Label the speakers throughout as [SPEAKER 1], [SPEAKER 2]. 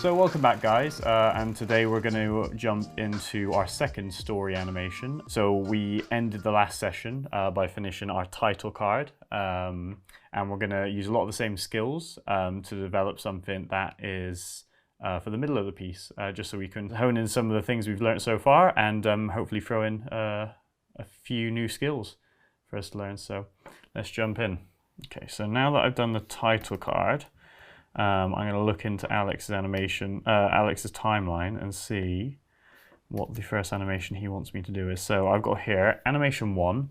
[SPEAKER 1] So welcome back, guys, and today we're going to jump into our second story animation. So we ended the last session by finishing our title card, and we're going to use a lot of the same skills to develop something that is for the middle of the piece, just so we can hone in some of the things we've learned so far and hopefully throw in a few new skills for us to learn. So let's jump in. Okay, so now that I've done the title card, I'm going to look into Alex's animation, Alex's timeline, and see what the first animation he wants me to do is. So I've got here animation 1,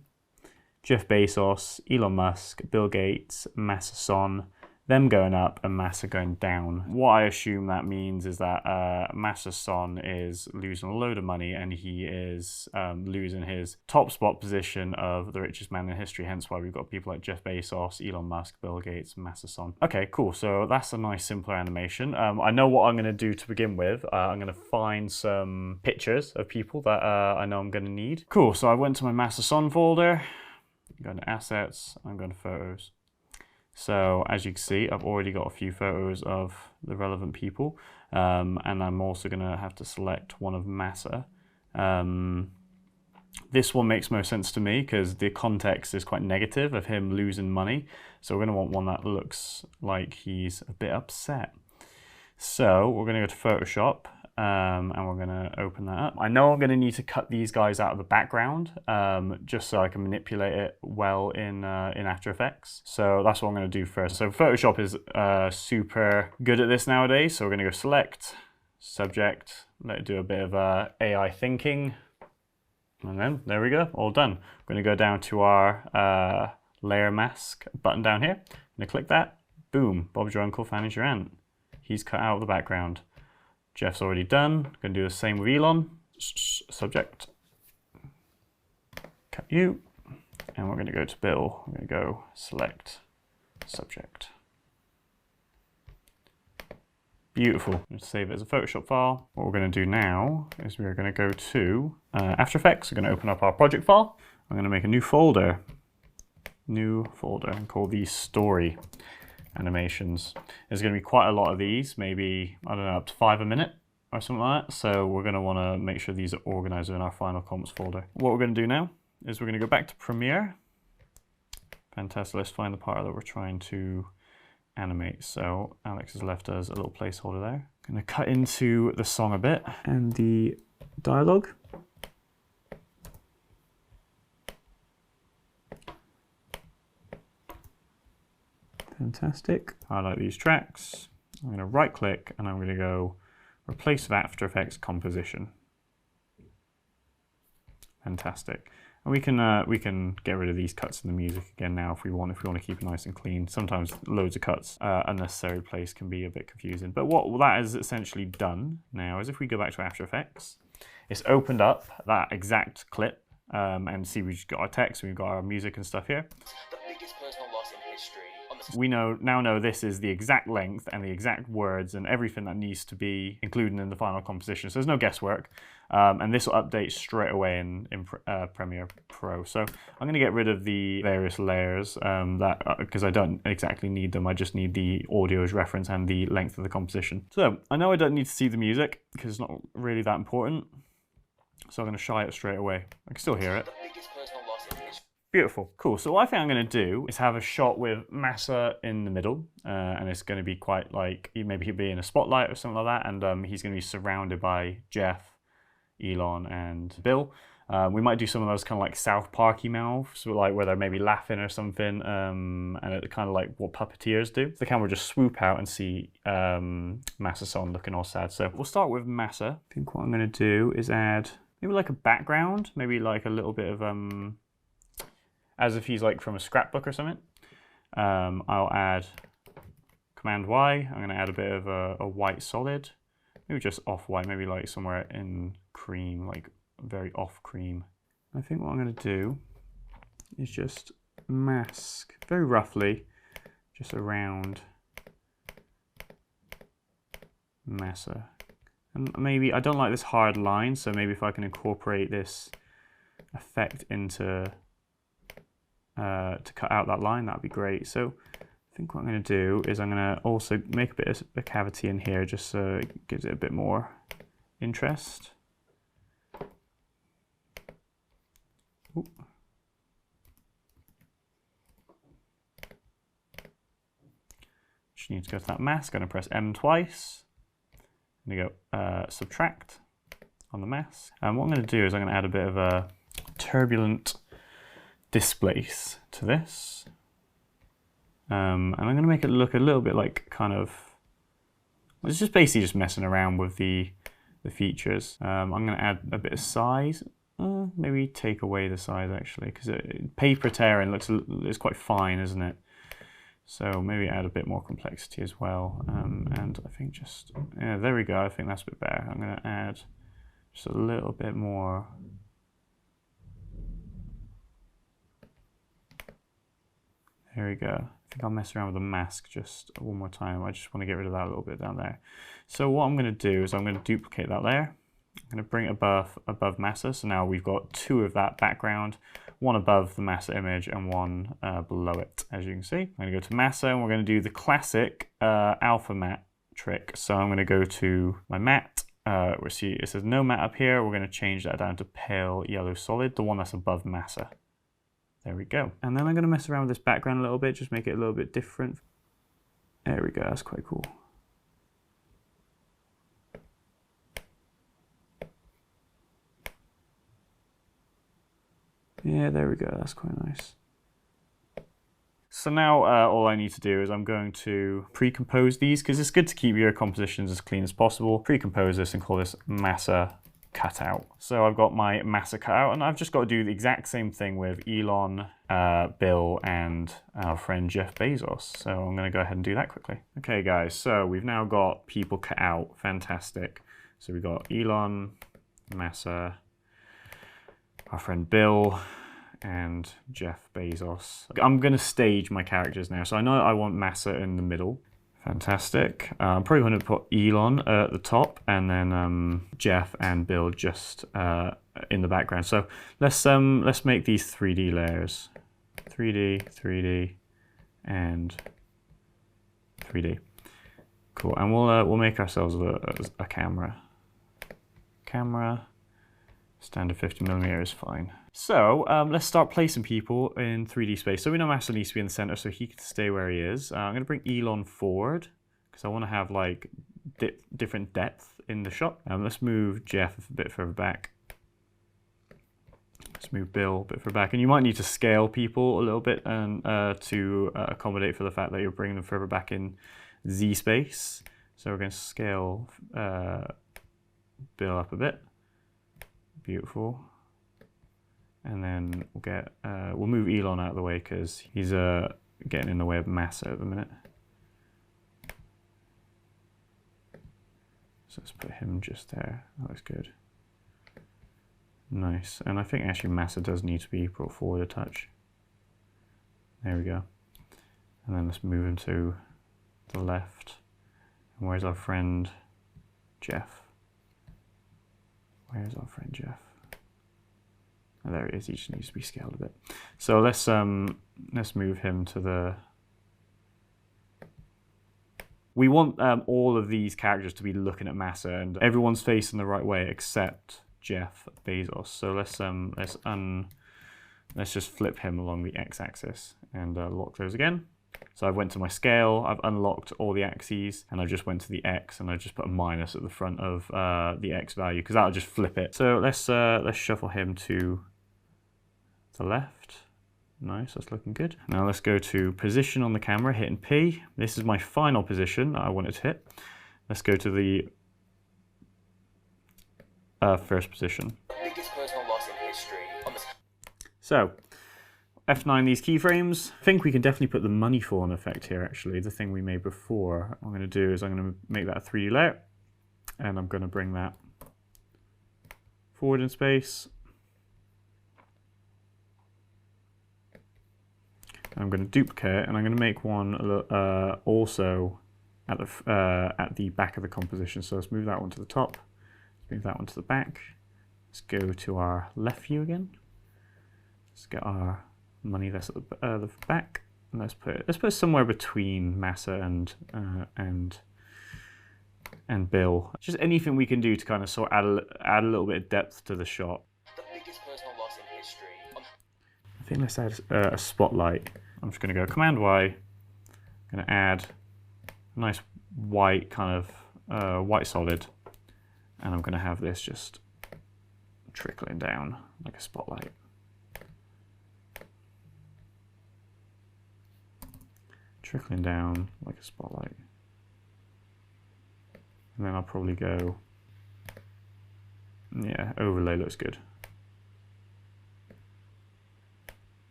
[SPEAKER 1] Jeff Bezos, Elon Musk, Bill Gates, Masa Son, them going up and Masa going down. What I assume that means is that Masa Son is losing a load of money and he is losing his top spot position of the richest man in history, hence why we've got people like Jeff Bezos, Elon Musk, Bill Gates, Masa Son. Okay, cool, so that's a nice simpler animation. I know what I'm going to do to begin with. I'm going to find some pictures of people that I know I'm going to need. Cool, so I went to my Masa Son folder, I'm going to assets, I'm going to photos. So as you can see, I've already got a few photos of the relevant people, and I'm also going to have to select one of Masa. This one makes most sense to me because the context is quite negative of him losing money. So we're going to want one that looks like he's a bit upset. So we're going to go to Photoshop, and we're going to open that up. I know I'm going to need to cut these guys out of the background just so I can manipulate it well in After Effects. So that's what I'm going to do first. So Photoshop is super good at this nowadays. So we're going to go select, subject, let it do a bit of AI thinking. And then there we go, all done. We're going to go down to our layer mask button down here. I'm going to click that. Boom, Bob's your uncle, Fanny's your aunt. He's cut out of the background. Jeff's already done. Going to do the same with Elon. Subject. Cut you. And we're going to go to Bill. We're going to go select subject. Beautiful. Let's save it as a Photoshop file. What we're going to do now is we're going to go to After Effects. We're going to open up our project file. I'm going to make a new folder. New folder and call these story animations. There's going to be quite a lot of these, maybe, I don't know, up to 5 a minute or something like that. So we're going to want to make sure these are organized in our final comps folder. What we're going to do now is we're going to go back to Premiere. Fantastic, let's find the part that we're trying to animate. So Alex has left us a little placeholder there. I'm going to cut into the song a bit and the dialogue. Fantastic. Highlight these tracks. I'm going to right click and I'm going to go replace with After Effects composition. Fantastic. And we can get rid of these cuts in the music again now if we want to keep it nice and clean. Sometimes loads of cuts, unnecessary place can be a bit confusing. But what that is essentially done now is if we go back to After Effects, it's opened up that exact clip and see we've got our text, we've got our music and stuff here.
[SPEAKER 2] The biggest personal loss in history.
[SPEAKER 1] We now know this is the exact length and the exact words and everything that needs to be included in the final composition. So there's no guesswork. And this will update straight away in Premiere Pro. So I'm going to get rid of the various layers because I don't exactly need them. I just need the audio as reference and the length of the composition. So I know I don't need to see the music because it's not really that important. So I'm going to shy it straight away. I can still hear it.
[SPEAKER 2] The biggest personal loss in history.
[SPEAKER 1] Beautiful, cool. So what I think I'm going to do is have a shot with Masa in the middle, and it's going to be quite like, maybe he'll be in a spotlight or something like that, and he's going to be surrounded by Jeff, Elon, and Bill. We might do some of those kind of like South Parky mouths, so like where they're maybe laughing or something, and it's kind of like what puppeteers do. The camera will just swoop out and see Masa Son looking all sad. So we'll start with Masa. I think what I'm going to do is add maybe like a background, maybe like a little bit of as if he's like from a scrapbook or something. I'll add Command Y. I'm going to add a bit of a white solid, maybe just off-white, maybe like somewhere in cream, like very off cream. I think what I'm going to do is just mask very roughly just around Masa. And maybe, I don't like this hard line, so maybe if I can incorporate this effect into to cut out that line, that'd be great. So think what I'm going to do is I'm going to also make a bit of a cavity in here just so it gives it a bit more interest. Ooh. Just need to go to that mask. I'm going to press M twice. I'm going to go subtract on the mask. And what I'm going to do is I'm going to add a bit of a turbulent displace to this. And I'm going to make it look a little bit like kind of, it's just basically just messing around with the features. I'm going to add a bit of size. Maybe take away the size actually, because paper tearing it's quite fine, isn't it? So maybe add a bit more complexity as well. And I think just, yeah, there we go. I think that's a bit better. I'm going to add just a little bit more. There we go. I think I'll mess around with the mask just one more time. I just want to get rid of that a little bit down there. So what I'm going to do is I'm going to duplicate that layer. I'm going to bring it above Massa. So now we've got two of that background, one above the Massa image and one below it, as you can see. I'm going to go to Massa and we're going to do the classic alpha matte trick. So I'm going to go to my matte. We'll see it says no matte up here. We're going to change that down to pale yellow solid, the one that's above Massa. There we go. And then I'm going to mess around with this background a little bit, just make it a little bit different. There we go, that's quite cool. Yeah, there we go, that's quite nice. So now all I need to do is I'm going to pre-compose these, because it's good to keep your compositions as clean as possible. Pre-compose this and call this Massa Cutout. So I've got my Massa cutout, and I've just got to do the exact same thing with Elon, Bill, and our friend Jeff Bezos. So I'm going to go ahead and do that quickly. Okay, guys, so we've now got people cut out. Fantastic. So we've got Elon, Massa, our friend Bill, and Jeff Bezos. I'm going to stage my characters now. So I know I want Massa in the middle. Fantastic. I'm probably going to put Elon at the top and then Jeff and Bill just in the background. So let's make these 3D layers. 3D, 3D, and 3D. Cool. And we'll make ourselves a camera. Camera. Standard 50mm is fine. So let's start placing people in 3D space. So we know Massa needs to be in the center, so he can stay where he is. I'm going to bring Elon forward because I want to have like different depth in the shot. Let's move Jeff a bit further back. Let's move Bill a bit further back. And you might need to scale people a little bit and to accommodate for the fact that you're bringing them further back in Z space. So we're going to scale Bill up a bit. Beautiful. And then we'll move Elon out of the way because he's getting in the way of Massa at the minute. So let's put him just there. That looks good. Nice. And I think actually Massa does need to be brought forward a touch. There we go. And then let's move him to the left. And where's our friend Jeff? Where's our friend Jeff? Oh, there he is. He just needs to be scaled a bit. So let's move him to the. We want all of these characters to be looking at Massa, and everyone's facing the right way except Jeff Bezos. So let's just flip him along the x-axis and lock those again. So I went to my scale, I've unlocked all the axes, and I just went to the X and I just put a minus at the front of the X value because that'll just flip it. So let's shuffle him to the left. Nice, that's looking good. Now let's go to position on the camera, hitting P. This is my final position that I wanted to hit. Let's go to the first position.
[SPEAKER 2] Biggest personal loss in history.
[SPEAKER 1] So F9 these keyframes. I think we can definitely put the money falling effect here actually, the thing we made before. What I'm going to do is I'm going to make that a 3D layer and I'm going to bring that forward in space. I'm going to duplicate and I'm going to make one also at the back of the composition. So let's move that one to the top, let's move that one to the back. Let's go to our left view again. Let's get our money that's at the back. And let's put it somewhere between Massa and Bill. Just anything we can do to kind of sort of add a little bit of depth to the shot.
[SPEAKER 2] The biggest personal loss in history.
[SPEAKER 1] I think let's add a spotlight. I'm just going to go Command Y. I'm going to add a nice white kind of white solid, and I'm going to have this just trickling down like a spotlight. Trickling down like a spotlight. And then I'll probably go, yeah, overlay looks good.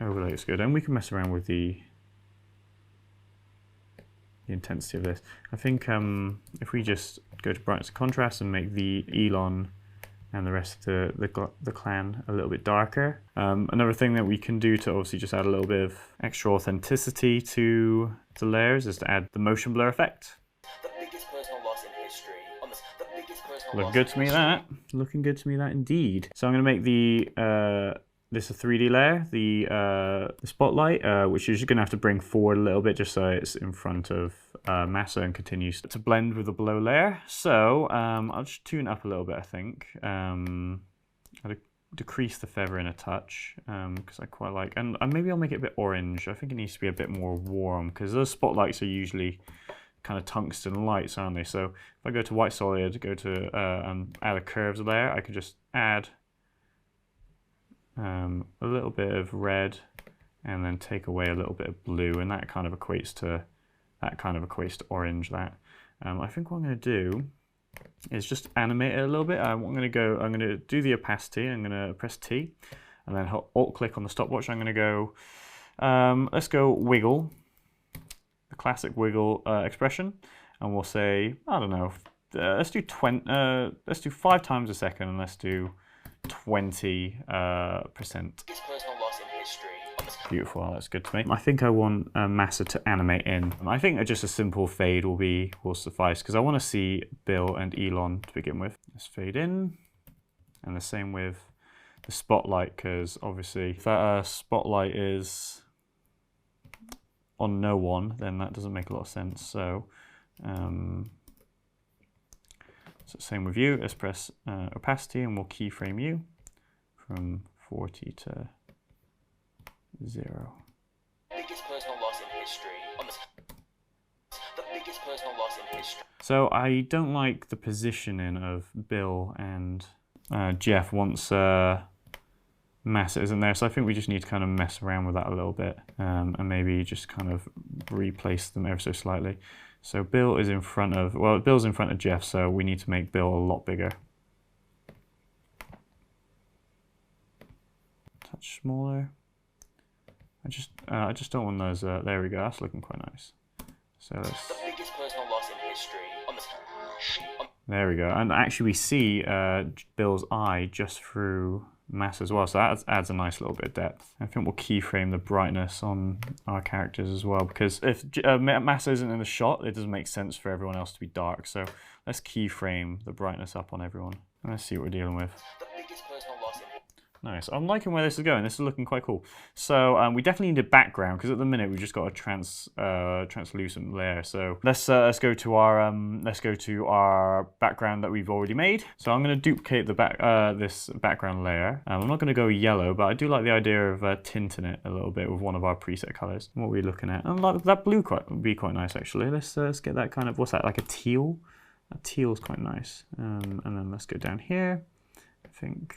[SPEAKER 1] Overlay looks good, and we can mess around with the intensity of this. I think if we just go to brightness and contrast and make the Elon and the rest of the clan a little bit darker. Another thing that we can do to obviously just add a little bit of extra authenticity to the layers is to add the motion blur effect.
[SPEAKER 2] The biggest personal loss in history. The biggest personal
[SPEAKER 1] Looking
[SPEAKER 2] loss
[SPEAKER 1] good
[SPEAKER 2] in
[SPEAKER 1] to me,
[SPEAKER 2] history.
[SPEAKER 1] that. Looking good to me, that indeed. So I'm going to make the this a 3D layer, the spotlight, which you're just going to have to bring forward a little bit just so it's in front of Massa and continues to blend with the below layer. So I'll just tune it up a little bit, I think. I'll decrease the feathering a touch because I quite like, and maybe I'll make it a bit orange. I think it needs to be a bit more warm because those spotlights are usually kind of tungsten lights, aren't they? So if I go to white solid, go to and add a curves layer, I can just add a little bit of red and then take away a little bit of blue, and that kind of equates to orange. That I think what I'm going to do is just animate it a little bit. I'm going to do the opacity. I'm going to press T and then alt click on the stopwatch. I'm going to go let's go wiggle, the classic wiggle expression, and we'll say, I don't know, let's do 5 times a second, and let's do 20%.
[SPEAKER 2] Biggest personal loss in history.
[SPEAKER 1] Beautiful, that's good to me. I think I want Massa to animate in. I think just a simple fade will suffice because I want to see Bill and Elon to begin with. Let's fade in, and the same with the spotlight, because obviously if that spotlight is on no one, then that doesn't make a lot of sense. So, same with you. Let's press opacity, and we'll keyframe you from 40 to 0.
[SPEAKER 2] Biggest personal loss in history. The biggest personal loss in history.
[SPEAKER 1] So I don't like the positioning of Bill and Jeff once Massa isn't there. So I think we just need to kind of mess around with that a little bit and maybe just kind of replace them ever so slightly. So Bill is in front of, well, Bill's in front of Jeff, so we need to make Bill a lot bigger. Touch smaller. I just don't want those. There we go. That's looking quite nice. So let's.
[SPEAKER 2] The biggest personal loss in history.
[SPEAKER 1] There we go. And actually, we see Bill's eye just through Massa as well. So that adds a nice little bit of depth. I think we'll keyframe the brightness on our characters as well, because if Massa isn't in the shot, it doesn't make sense for everyone else to be dark. So let's keyframe the brightness up on everyone. And let's see what we're dealing with.
[SPEAKER 2] The biggest personal loss in
[SPEAKER 1] Nice. I'm liking where this is going. This is looking quite cool. So we definitely need a background because at the minute we've just got a translucent layer. So let's go to our background that we've already made. So I'm going to duplicate the this background layer. I'm not going to go yellow, but I do like the idea of tinting it a little bit with one of our preset colors. What are we looking at? And that blue would be quite nice actually. Let's get that kind of, what's that, like a teal? A teal is quite nice. And then let's go down here. I think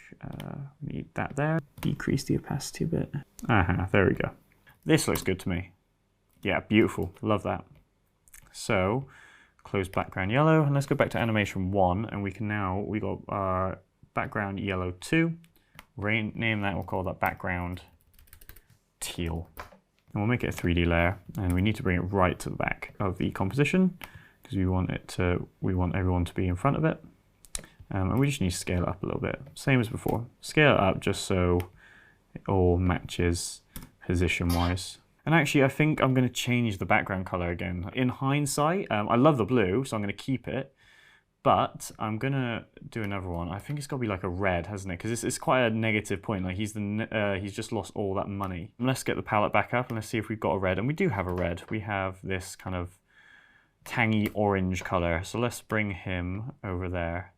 [SPEAKER 1] we need that there. Decrease the opacity a bit. There we go. This looks good to me. Yeah, beautiful. Love that. So, close background yellow, and let's go back to animation 1, and we got our background yellow 2. Name that, we'll call that background teal. And we'll make it a 3D layer, and we need to bring it right to the back of the composition because we want everyone to be in front of it. And we just need to scale it up a little bit. Same as before. Scale it up just so it all matches position-wise. And actually, I think I'm going to change the background color again. In hindsight, I love the blue, so I'm going to keep it. But I'm gonna do another one. I think it's got to be like a red, hasn't it? Because it's quite a negative point. Like he's just lost all that money. Let's get the palette back up and let's see if we've got a red. And we do have a red. We have this kind of tangy orange color. So let's bring him over there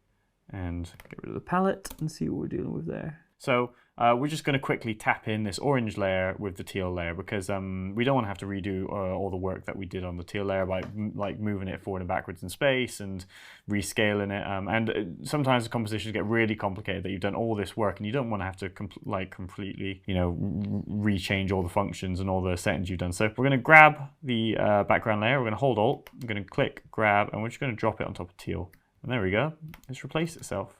[SPEAKER 1] and get rid of the palette and see what we're dealing with there. So we're just going to quickly tap in this orange layer with the teal layer because we don't want to have to redo all the work that we did on the teal layer by like moving it forward and backwards in space and rescaling it. And sometimes the compositions get really complicated that you've done all this work and you don't want to have to completely, you know, rechange all the functions and all the settings you've done. So we're going to grab the background layer. We're going to hold Alt. We're going to click, grab, and we're just going to drop it on top of teal. And there we go. It's replaced itself.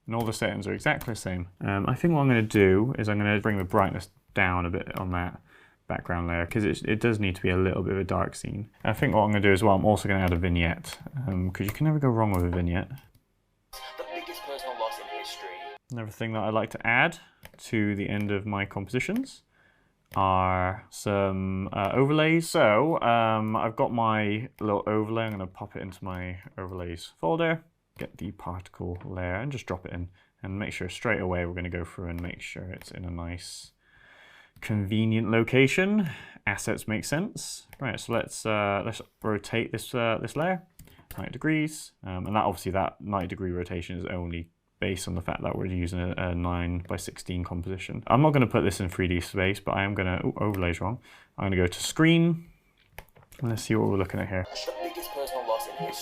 [SPEAKER 1] And all the settings are exactly the same. I think what I'm going to do is I'm going to bring the brightness down a bit on that background layer because it does need to be a little bit of a dark scene. And I think what I'm going to do as well, I'm also going to add a vignette because you can never go wrong with a vignette.
[SPEAKER 2] The biggest personal loss in history.
[SPEAKER 1] Another thing that I like to add to the end of my compositions are some overlays. So I've got my little overlay. I'm going to pop it into my overlays folder. Get the particle layer and just drop it in and make sure straight away we're going to go through and make sure it's in a nice convenient location. Assets make sense. Right, so let's rotate this this layer 90 degrees and that obviously that 90-degree rotation is only based on the fact that we're using a 9:16 composition. I'm not going to put this in 3D space, but I am going to overlay's wrong. I'm going to go to screen and let's see what we're looking at here.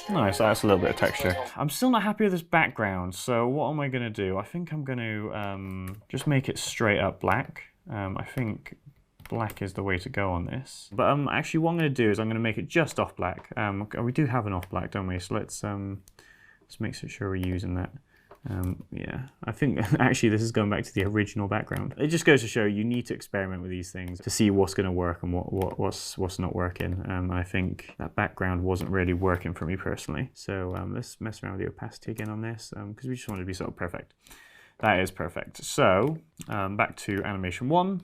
[SPEAKER 1] Nice, that's a little bit of texture. I'm still not happy with this background, so what am I going to do? I think I'm going to just make it straight up black. I think black is the way to go on this. But actually what I'm going to do is I'm going to make it just off black. We do have an off black, don't we? So let's make sure we're using that. Yeah, I think actually this is going back to the original background. It just goes to show you need to experiment with these things to see what's going to work and what's not working. I think that background wasn't really working for me personally. So let's mess around with the opacity again on this because we just want it to be sort of perfect. That is perfect. So back to animation 1.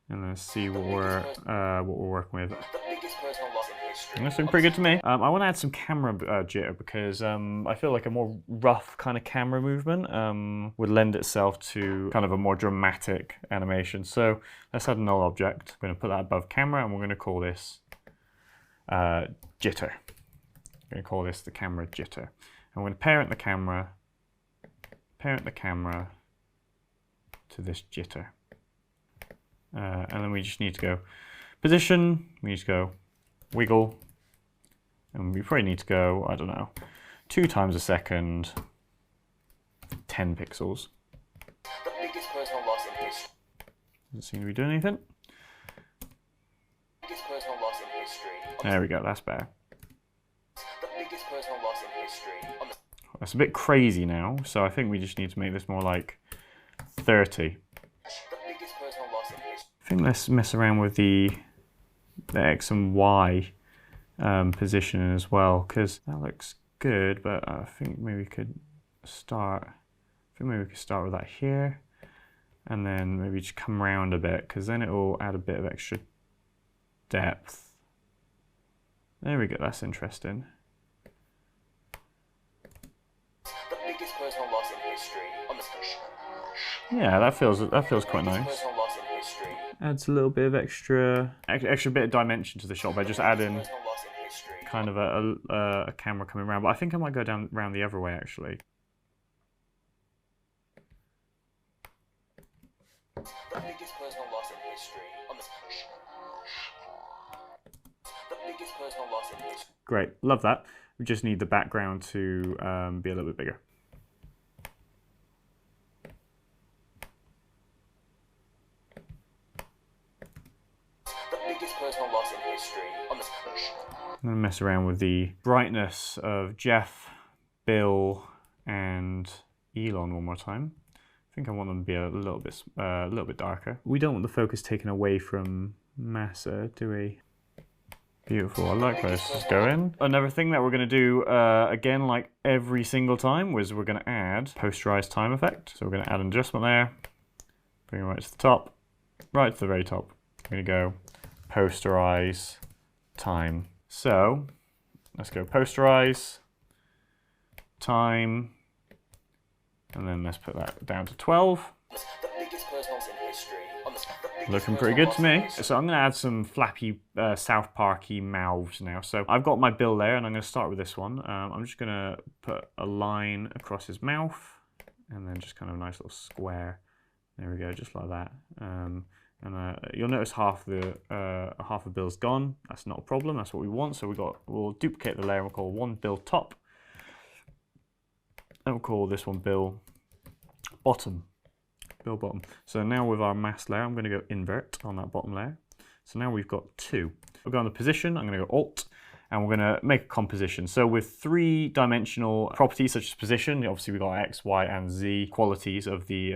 [SPEAKER 1] And let's see what we're working with. That's looking pretty good to me. I want to add some camera jitter because I feel like a more rough kind of camera movement would lend itself to kind of a more dramatic animation. So let's add a null object. I'm going to put that above camera and we're going to call this jitter. I'm going to call this the camera jitter. And we're going to parent the camera to this jitter. And then we just need to go position, we need to go wiggle, and we probably need to go, I don't know, 2 times a second, 10 pixels.
[SPEAKER 2] The biggest personal loss in history.
[SPEAKER 1] Doesn't seem to be doing anything.
[SPEAKER 2] Biggest personal loss in history.
[SPEAKER 1] There we go, that's better.
[SPEAKER 2] The biggest personal loss in history.
[SPEAKER 1] That's a bit crazy now, so I think we just need to make this more like 30. I think let's mess around with the X and Y positioning as well, because that looks good, but I think maybe we could start with that here, and then maybe just come around a bit, because then it will add a bit of extra depth. There we go, that's interesting.
[SPEAKER 2] The biggest personal loss in history.
[SPEAKER 1] Yeah, that feels quite nice. Adds a little bit of extra bit of dimension to the shot by just adding kind of a camera coming around. But I think I might go around the other way actually.
[SPEAKER 2] The biggest personal loss in history. The biggest personal loss in history.
[SPEAKER 1] Great, love that. We just need the background to be a little bit bigger.
[SPEAKER 2] Personal loss in history.
[SPEAKER 1] I'm going to mess around with the brightness of Jeff, Bill, and Elon one more time. I think I want them to be a little bit darker. We don't want the focus taken away from Massa, do we? Beautiful. I like where this is going. Another thing that we're going to do again, like every single time, was we're going to add posterized time effect. So we're going to add an adjustment layer, bring it right to the top, right to the very top. I'm going to go posterize time. So Let's go posterize, time, and then let's put that down to 12.
[SPEAKER 2] The biggest personal loss in history.
[SPEAKER 1] Looking pretty good to me. So I'm going to add some flappy South Parky mouths now. So I've got my bill there, and I'm going to start with this one. I'm just going to put a line across his mouth, and then just kind of a nice little square. There we go, just like that. And you'll notice half the bill's gone. That's not a problem. That's what we want. So we'll duplicate the layer. And we'll call one bill top, and we'll call this one bill bottom. Bill bottom. So now with our mask layer, I'm going to go invert on that bottom layer. So now we've got two. We'll go on the position. I'm going to go Alt, and we're going to make a composition. So with three-dimensional properties such as position, obviously we've got X, Y, and Z qualities of the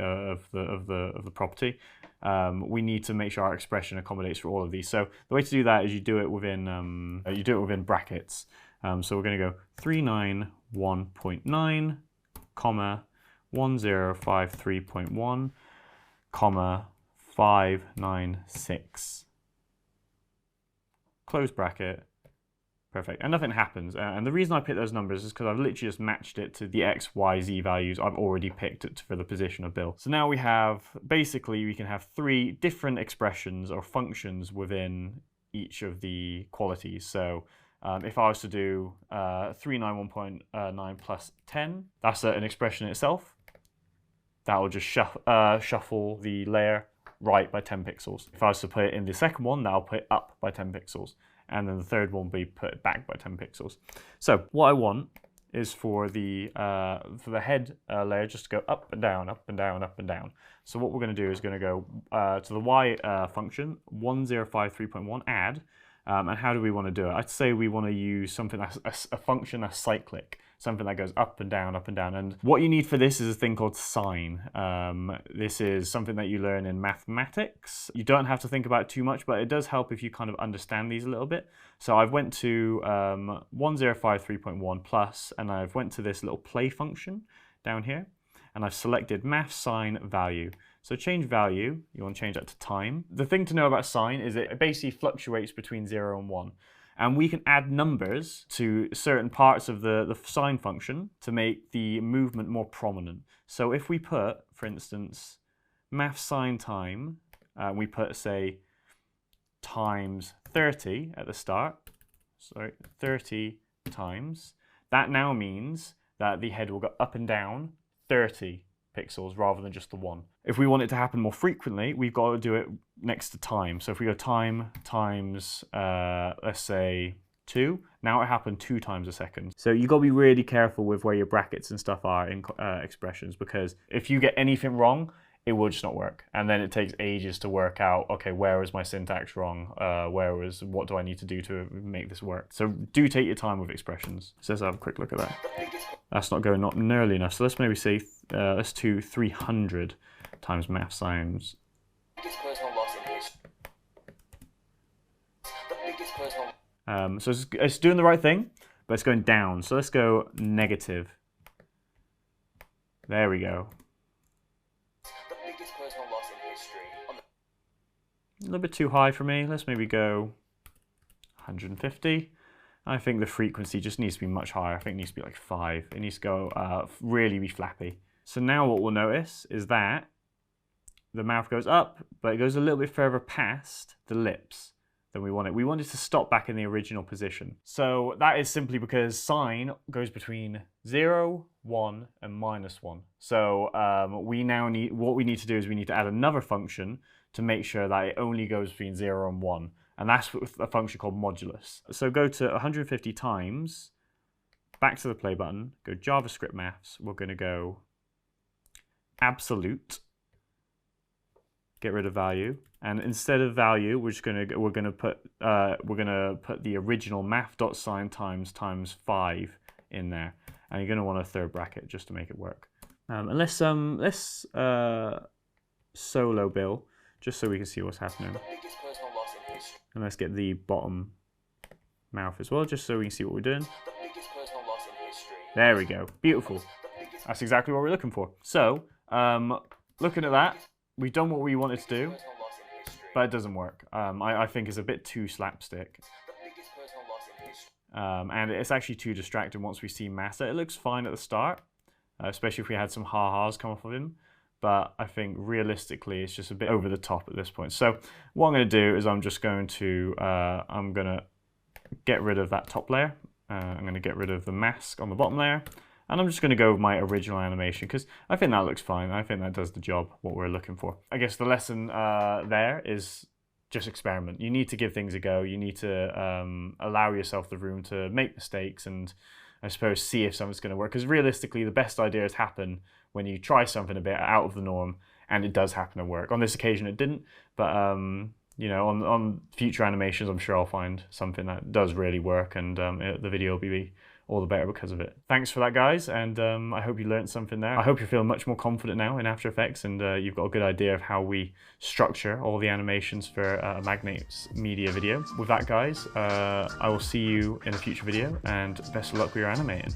[SPEAKER 1] property. We need to make sure our expression accommodates for all of these. So the way to do that is you do it within brackets. So we're going to go 391.9, comma 1053.1, comma 596. Close bracket. Perfect. And nothing happens. And the reason I picked those numbers is because I've literally just matched it to the X, Y, Z values I've already picked it for the position of bill. So now we have, basically, we can have three different expressions or functions within each of the qualities. So if I was to do 391.9 plus 10, that's an expression in itself. That will just shuffle the layer right by 10 pixels. If I was to put it in the second one, that'll put it up by 10 pixels. And then the third one will be put back by 10 pixels. So what I want is for the head layer just to go up and down, up and down, up and down. So what we're going to do is going to go to the Y function, 1053.1 add. And how do we want to do it? I'd say we want to use something that's a function that's cyclic, something that goes up and down, up and down. And what you need for this is a thing called sine. This is something that you learn in mathematics. You don't have to think about it too much, but it does help if you kind of understand these a little bit. So I've went to 1053.1 plus, and I've went to this little play function down here, and I've selected math sine value. So change value, you want to change that to time. The thing to know about sine is it basically fluctuates between 0 and 1. And we can add numbers to certain parts of the sine function to make the movement more prominent. So if we put, for instance, math sine time, we put, say, times 30 at the start, sorry, 30 times, that now means that the head will go up and down 30 pixels rather than just the one. If we want it to happen more frequently, we've got to do it next to time. So if we go time times, let's say 2, now it happened 2 times a second. So you've got to be really careful with where your brackets and stuff are in expressions, because if you get anything wrong, it will just not work. And then it takes ages to work out, okay, where is my syntax wrong? What do I need to do to make this work? So do take your time with expressions. So let's have a quick look at that. That's not going not nearly enough. So let's maybe say, let's do 300 times math science. So it's doing the right thing, but it's going down. So let's go negative. There we go.
[SPEAKER 2] The biggest personal loss in history.
[SPEAKER 1] A little bit too high for me. Let's maybe go 150. I think the frequency just needs to be much higher. I think it needs to be like 5. It needs to go really be flappy. So now what we'll notice is that the mouth goes up, but it goes a little bit further past the lips than we want it. We want it to stop back in the original position. So that is simply because sine goes between 0, 1, and -1. So what we need to do is we need to add another function to make sure that it only goes between 0 and 1. And that's a function called modulus. So go to 150 times, back to the play button, go JavaScript maths. We're going to go absolute, get rid of value, and instead of value, we're going to put the original math.sine times 5 in there, and you're going to want a third bracket just to make it work. And let's solo bill just so we can see what's happening. And let's get the bottom mouth as well, just so we can see what we're doing. There we go. Beautiful. That's exactly what we're looking for. So, looking at that, we've done what we wanted to do, but it doesn't work. I think it's a bit too slapstick. And it's actually too distracting once we see Massa. It looks fine at the start, especially if we had some ha-has come off of him. But I think realistically, it's just a bit over the top at this point. So what I'm going to do is I'm going to get rid of that top layer. I'm going to get rid of the mask on the bottom layer. And I'm just going to go with my original animation because I think that looks fine. I think that does the job, what we're looking for. I guess the lesson there is just experiment. You need to give things a go. You need to allow yourself the room to make mistakes and I suppose see if something's going to work. Because realistically, the best ideas happen when you try something a bit out of the norm and it does happen to work. On this occasion, it didn't, but you know, on future animations, I'm sure I'll find something that does really work and the video will be all the better because of it. Thanks for that, guys, and I hope you learned something there. I hope you're feeling much more confident now in After Effects and you've got a good idea of how we structure all the animations for a Magnates Media video. With that, guys, I will see you in a future video and best of luck with your animating.